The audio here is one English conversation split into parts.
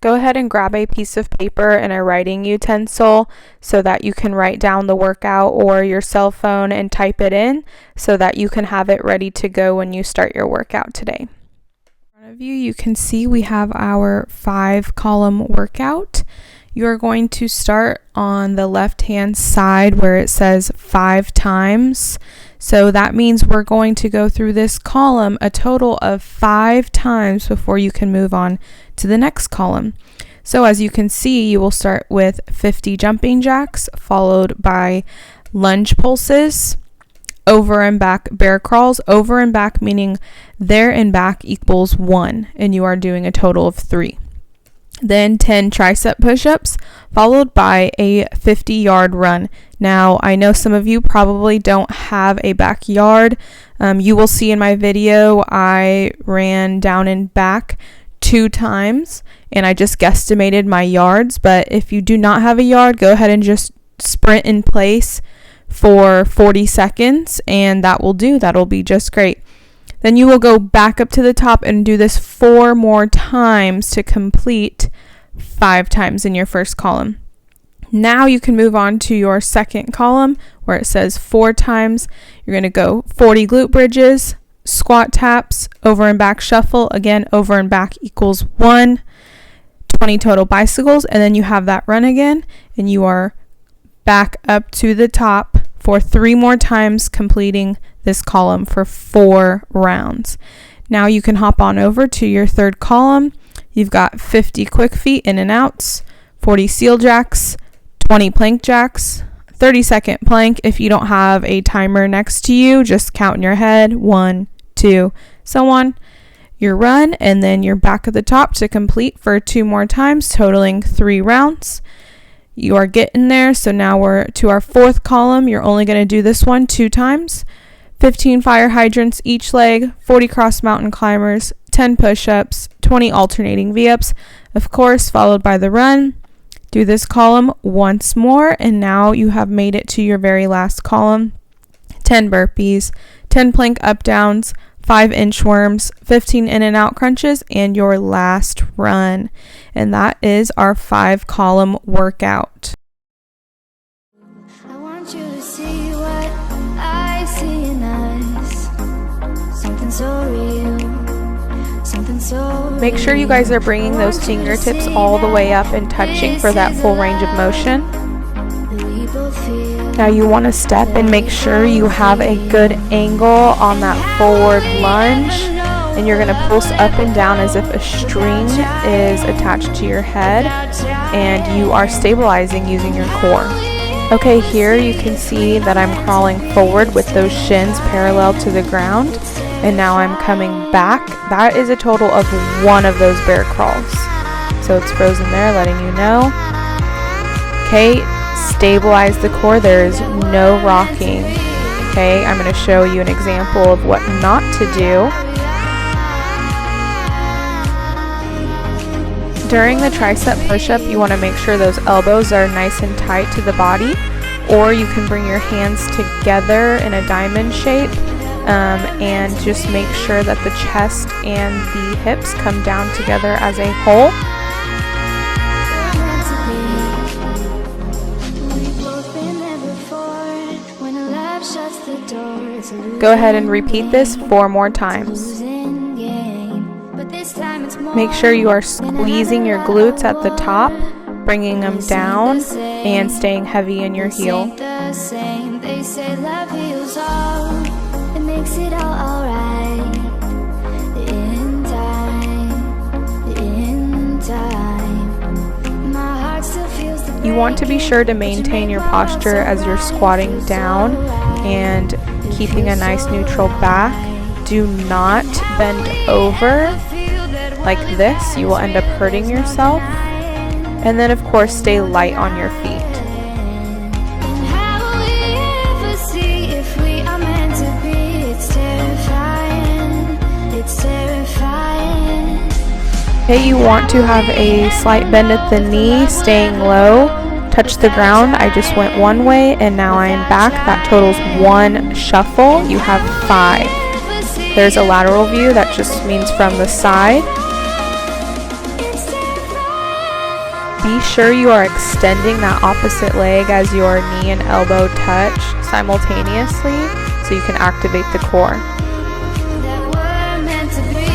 Go ahead and grab a piece of paper and a writing utensil so that you can write down the workout, or your cell phone and type it in so that you can have it ready to go when you start your workout today. In front of you, you can see we have our 5-column workout. You're going to start on the left-hand side where it says 5 times. So that means we're going to go through this column a total of 5 times before you can move on to the next column. So as you can see, you will start with 50 jumping jacks, followed by lunge pulses, over and back bear crawls, over and back meaning there and back equals 1, and you are doing a total of 3. Then 10 tricep push-ups, followed by a 50-yard run. Now, I know some of you probably don't have a backyard. You will see in my video, I ran down and back 2 times, and I just guesstimated my yards. But if you do not have a yard, go ahead and just sprint in place for 40 seconds, and that will do. That'll be just great. Then you will go back up to the top and do this 4 more times to complete 5 times in your first column. Now you can move on to your second column where it says 4 times. You're going to go 40 glute bridges, squat taps, over and back shuffle. Again, over and back equals 1. 20 total bicycles, and then you have that run again, and you are back up to the top for 3 more times, completing this column for 4 rounds. Now you can hop on over to your third column. You've got 50 quick feet in and outs, 40 seal jacks, 20 plank jacks, 30-second plank. If you don't have a timer next to you, just count in your head, 1, 2, so on. Your run, and then you're back at the top to complete for 2 more times, totaling 3 rounds. You are getting there, so now we're to our fourth column. You're only going to do this one 2 times. 15 fire hydrants each leg, 40 cross mountain climbers, 10 push-ups, 20 alternating V-ups, of course, followed by the run. Do this column once more, and now you have made it to your very last column. 10 burpees, 10 plank up downs, 5 inchworms, 15 in and out crunches, and your last run. And that is our 5-column workout. I want you to see what I see in us. Something so real, something so real. Make sure you guys are bringing those fingertips all the way up and touching for that full range of motion. Now you want to step and make sure you have a good angle on that forward lunge, and you're going to pulse up and down as if a string is attached to your head and you are stabilizing using your core. Okay, here you can see that I'm crawling forward with those shins parallel to the ground, and now I'm coming back. That is a total of 1 of those bear crawls. So it's frozen there, letting you know. Okay, stabilize the core. There is no rocking. Okay, I'm going to show you an example of what not to do. During the tricep push-up, you want to make sure those elbows are nice and tight to the body, or you can bring your hands together in a diamond shape and just make sure that the chest and the hips come down together as a whole. Go ahead and repeat this 4 more times. Make sure you are squeezing your glutes at the top, bringing them down, and staying heavy in your heel. They say love heals all, it makes it all alright. In time, my heart still feels the You want to be sure to maintain your posture as you're squatting down and keeping a nice neutral back. Do not bend over like this. You will end up hurting yourself. And then of course stay light on your feet. Okay, you want to have a slight bend at the knee, staying low. Touch the ground. I just went one way and now I am back. That totals 1 shuffle. You have 5. There's a lateral view. That just means from the side. Be sure you are extending that opposite leg as your knee and elbow touch simultaneously so you can activate the core. that we're meant to be.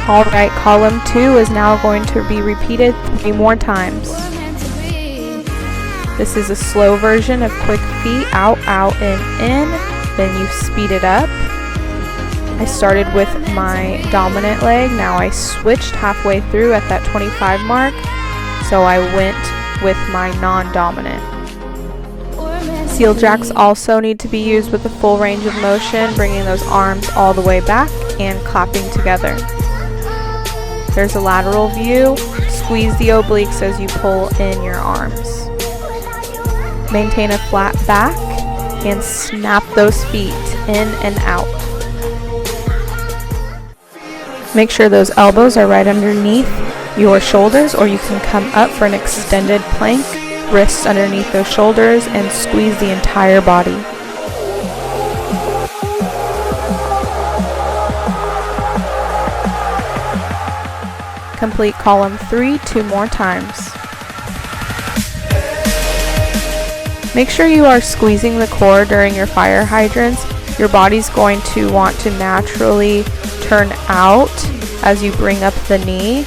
Alright, column 2 is now going to be repeated 3 more times. We're meant to be. This is a slow version of quick feet, out, in, then you speed it up. I started with my dominant leg, now I switched halfway through at that 25 mark, so I went with my non-dominant. We're meant to Seal be. jacks also need to be used with a full range of motion, bringing those arms all the way back and clapping together. There's a lateral view. Squeeze the obliques as you pull in your arms. Maintain a flat back and snap those feet in and out. Make sure those elbows are right underneath your shoulders, or you can come up for an extended plank, wrists underneath those shoulders, and squeeze the entire body. Complete column 3 2 more times. Make sure you are squeezing the core during your fire hydrants. Your body's going to want to naturally turn out as you bring up the knee.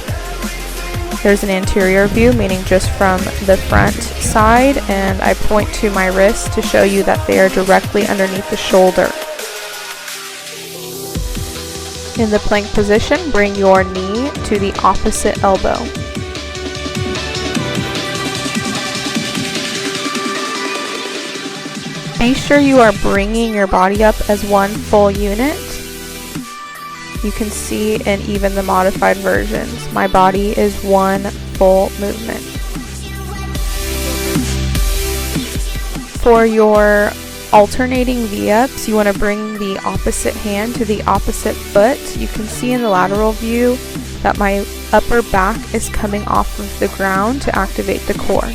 There's an anterior view, meaning just from the front side, and I point to my wrists to show you that they are directly underneath the shoulder. In the plank position, bring your knee to the opposite elbow. Be sure you are bringing your body up as one full unit. You can see in even the modified versions, my body is one full movement. For your alternating V-ups, you want to bring the opposite hand to the opposite foot. You can see in the lateral view that my upper back is coming off of the ground to activate the core.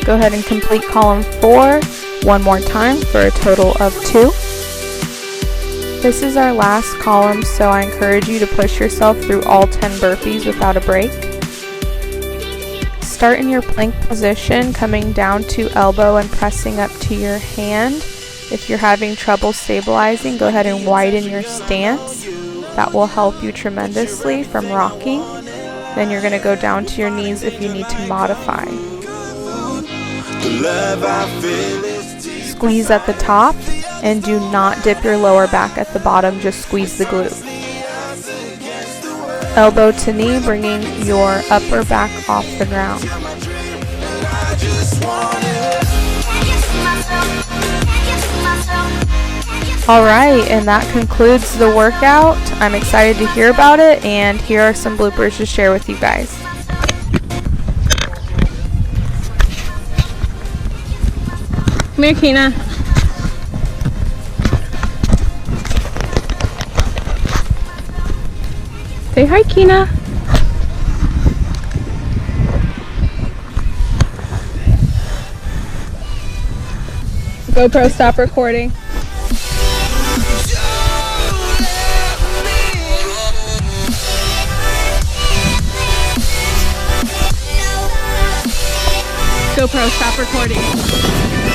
Go ahead and complete column 4 one more time for a total of 2. This is our last column, so I encourage you to push yourself through all 10 burpees without a break. Start in your plank position, coming down to elbow and pressing up to your hand. If you're having trouble stabilizing, go ahead and widen your stance. That will help you tremendously from rocking. Then you're going to go down to your knees if you need to modify. Squeeze at the top and do not dip your lower back at the bottom, just squeeze the glute. Elbow to knee, bringing your upper back off the ground. Alright, and that concludes the workout. I'm excited to hear about it, and here are some bloopers to share with you guys. Come here, Kina. Say hi, Kina. GoPro, stop recording. GoPro, stop recording.